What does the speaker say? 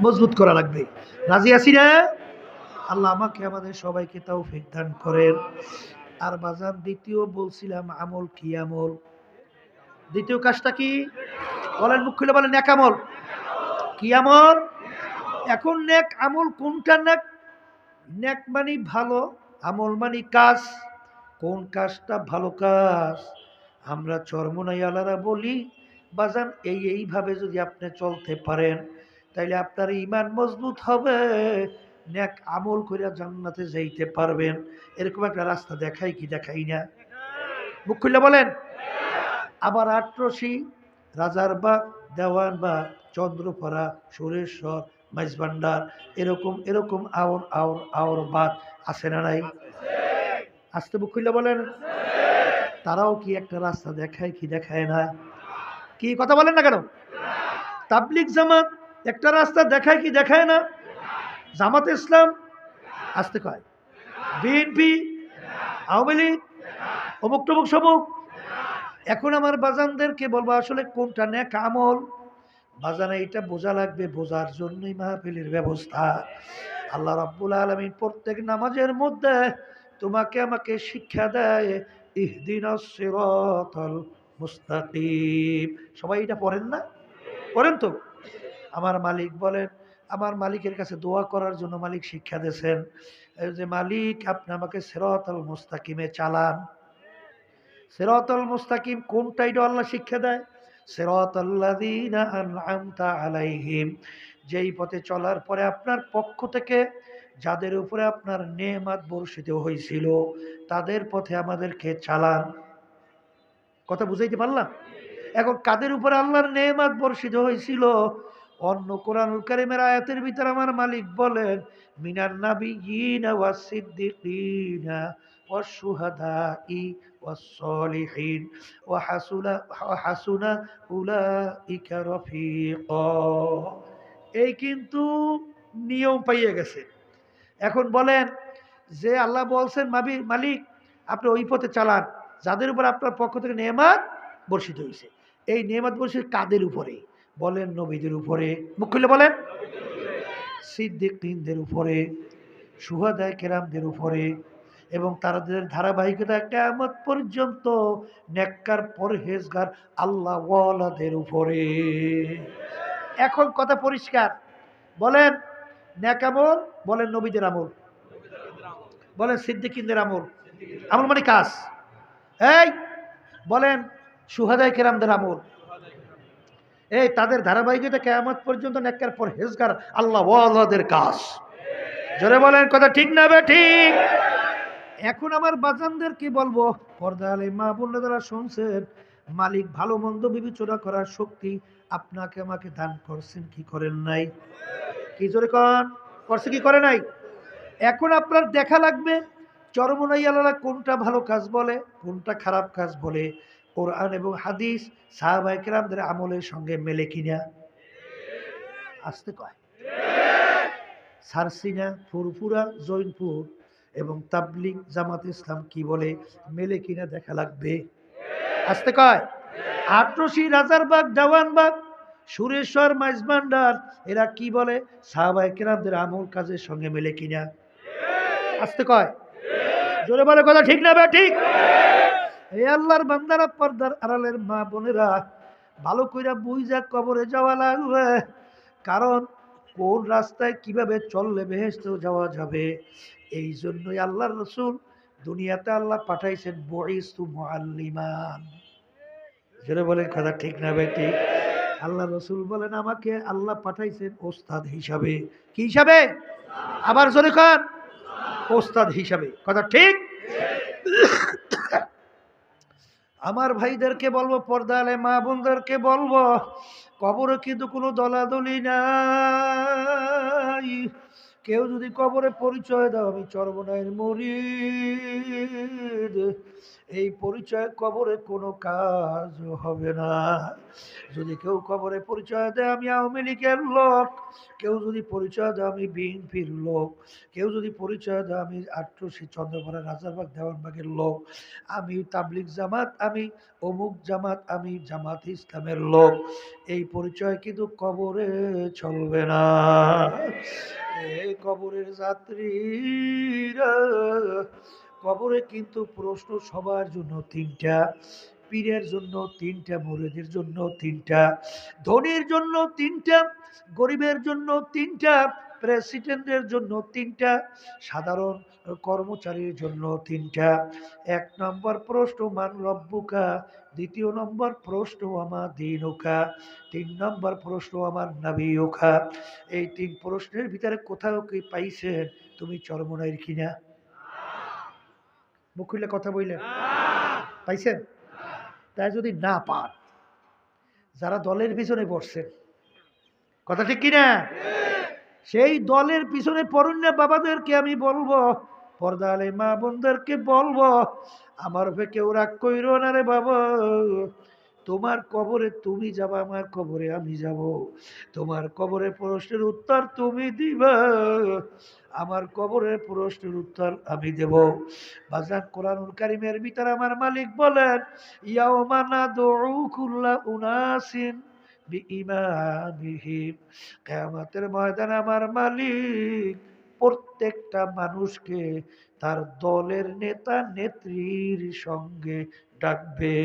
মজবুত করা লাগবে। রাজি আছি না? আল্লাহ আমাকে আমাদের সবাইকে তৌফিক দান করেন। আর বাজার দ্বিতীয় বলছিলাম আমল কি আমল? দ্বিতীয় কাজটা কি? বলেন, মুখ খুলে বলেন, নেক আমল। কি আমল? এখন নেক আমল কোনটা নেক? নেক মানে ভালো, আমল মানে কাজ। কোন কাজটা ভালো কাজ? আমরা চরমনাইয়ালারা বলি, বাজান এইভাবে যদি আপনি চলতে পারেন তাইলে আপনার ঈমান মজবুত হবে, নেক আমল কইরা জান্নাতে যাইতে পারবেন। এরকম একটা রাস্তা দেখাই কি দেখাই না? মুখ খুলে বলেন। আবার আটরশি, রাজারবাগ, দেওয়ানবাগ, চন্দ্রপাড়া, সুরেশ্বর, মাইজভান্ডার, এরকম এরকম আওর আওর আওর বাদ আছে না নাই? আসতে মুখ খুলে বলেন। তারাও কি একটা রাস্তা দেখায় কি দেখায় না? কি কথা বলেন না কেন? তাবলিগ জামাত একটা রাস্তা দেখায় কি দেখায় না? জামাত ইসলাম আসতে কয়, বিএনপি, আওয়ামী লীগ, অমুক টমুক সমুক। এখন আমার বাজানদেরকে বলবো আসলে কোনটা নেক আমল? বাজানে এটা বোঝা লাগবে, বোঝার জন্যই মাহফিলের ব্যবস্থা। আল্লাহ রাব্বুল আলামিন প্রত্যেক নামাজের মধ্যে তোমাকে আমাকে শিক্ষা দেয়, ইহদিনাস সিরাতাল মুস্তাকিম। সবাই এটা পড়েন না? পড়েন তো? আমার মালিক বলেন, আমার মালিকের কাছে দোয়া করার জন্য মালিক শিক্ষা দিয়েছেন যে মালিক আপনি আমাকে সিরাতাল মুস্তাকিমে চালান। সিরাতাল মুস্তাকিম কোনটা? এটা আল্লাহ শিক্ষা দেয়, সিরাতাল্লাযীনা আন'আমতা আলাইহিম, যেই পথে চলার পরে আপনার পক্ষ থেকে যাদের উপরে আপনার নেয়ামত বর্ষিত হয়েছিল তাদের পথে আমাদেরকে চালান। কথা বুঝাইতে পারলাম? এখন কাদের উপরে আল্লাহর নেয়ামত বর্ষিত হয়েছিল? অন্য কোরআনুল কারীমের আয়াতের ভিতরে আমার মালিক বলেন, মিনান নাবিয়্যিনা ওয়াস সিদ্দিকিনা ওয়াস শুহাদাই ওয়াস সলিহিন ওয়া হাসুনা উলাইকা রফিকা। এই কিন্তু নিয়ম পাইয়ে গেছে। এখন বলেন যে আল্লাহ বলছেন মালিক আপনি ওই পথে চালান যাদের উপর আপনার পক্ষ থেকে নেয়ামত বর্ষিত হয়েছে। এই নেয়ামত বর্ষিত কাদের উপরে? বলেন, নবীদের উপরে। মুখ খুলে বলেন। সিদ্দিকীনদের উপরে, শুহাদায়ে কেরামদের উপরে, এবং তাদের ধারাবাহিকতা কিয়ামত পর্যন্ত নেককার পরহেজগার আল্লাহ ওয়ালাদের উপরে। এখন কথা পরিষ্কার। বলেন নেক আমল, বলেন নবীদের আমল, বলেন সিদ্দিকীনদের আমল। আমল মানে কাজ। এই বলেন শুহাদায়ে কেরামদের আমল। এই তাদের ধারাবাহিকতা কিয়ামত পর্যন্ত নেককার পরহেজগার আল্লাহ ওয়ালাদের কাজ। জোরে বলেন, কথা ঠিক না ঠিক? এখন আমার বাজানদের কি বলবো, পর্দা আলে মা বোনেরা শুনছেন, মালিক ভালো মন্দ বিবেচনা করার শক্তি আপনাকে আমাকে দান করছেন কি করেন নাই? কি জোরে কন, করছে কি করে নাই? এখন আপনার দেখা লাগবে চরমনাইয়ালারা কোনটা ভালো কাজ বলে, কোনটা খারাপ কাজ বলে, কোরআন এবং হাদিস সাহাবায়ে কেরামদের আমলের সঙ্গে মেলে কিনা। আসতে কয় সারসিনা, ফুরফুরা, জৈনপুর এবং তাবলিগ জামাত ইসলাম কি বলে, মেলে কিনা দেখা লাগবে। আসতে কয় আটরশি, রাজারবাগ, দেওয়ানবাগ, সুরেশ্বর, মাইজভান্ডার এরা কি বলে, সাহাবায়ে কেরামদের আমল কাজের সঙ্গে মেলে কিনা। আসতে কয়, জোরে বলে, কথা ঠিক না ঠিক? এই আল্লাহর বান্দারা, পর্দার আড়ালের মা বোনেরা, ভালো কইরা বুঝা কবরে যাওয়া লাগবে। কারণ কোন রাস্তায় কিভাবে চললে বেহেশতে যাওয়া যাবে। এই জন্যই আল্লাহর রাসূল দুনিয়াতে আল্লাহ পাঠাইছেন বুইসতু মুআল্লিমান। জোরে বলেন, কথা ঠিক না ঠিক? আল্লাহ রাসূল বলেন আমাকে আল্লাহ পাঠাইছেন ওস্তাদ হিসাবে। কি হিসাবে? আবার জোরে কর, ওস্তাদ হিসাবে। কথা ঠিক? আমার ভাইদেরকে বলবো, পর্দা আলে মা বোনদেরকে বলবো, কবরে কিন্তু কোনো দলাদলি নাই। কেউ যদি কবরে পরিচয় দাও আমি চরমনাইয়ের মুরিদ, এই পরিচয় কবরে কোনো কাজ হবে না। যদি কেউ কবরে পরিচয় দেয় আমি আওয়ামী লীগের লোক, কেউ যদি পরিচয় দেয় আমি বিএনপির লোক, কেউ যদি পরিচয় দেয় আমি আট্রসি চন্দ্রপাড়া রাজারবাগ দেওয়ানবাগের লোক, আমি তাবলিগ জামাত, আমি অমুক জামাত, আমি জামাত ইসলামের লোক, এই পরিচয় কিন্তু কবরে চলবে না। এই কবরের যাত্রীরা, কবরে কিন্তু প্রশ্ন সবার জন্য তিনটা, পীরের জন্য তিনটা, মুরিদের জন্য তিনটা, ধনীর জন্য তিনটা, গরিবের জন্য তিনটা, প্রেসিডেন্টের জন্য তিনটা, সাধারণ কর্মচারীর জন্য তিনটা। এক নম্বর প্রশ্ন মান রব্বুকা, দ্বিতীয় নম্বর প্রশ্ন আমার দীনুকা, তিন নম্বর প্রশ্ন আমার নাবিয়ুকা। এই তিন প্রশ্নের ভিতরে কোথাও কি পাইছেন তুমি চরমনাইয়ের কিনা? মুখ খুলে কথা বললেন, পাইছেন? তাই যদি না পান, যারা দলের পিছনে পড়ছেন, কথা ঠিক কিনা, সেই দলের পিছনে পড়ুন না। বাবাদেরকে আমি বলবো, পর্দা আলে মা বোনদেরকে বলবো, আমার উপরে কেউ রাগ কইরো না রে বাবা। তোমার কবরে তুমি যাবা, আমার কবরে আমি যাব। তোমার কবরে প্রশ্নের উত্তর তুমি দিবা, আমার কবরের প্রশ্নের উত্তর আমি দেব। বাজার কোরআনুল কারীমের ভিতরে আমার মালিক বলেন, ইয়াউমা নাদউ কুল্লা উনাসিন বিইমামিহিম, কিয়ামতের ময়দানে আমার মালিক প্রত্যেকটা মানুষকে তার দলের নেতা নেত্রীর সঙ্গে ডাকবে।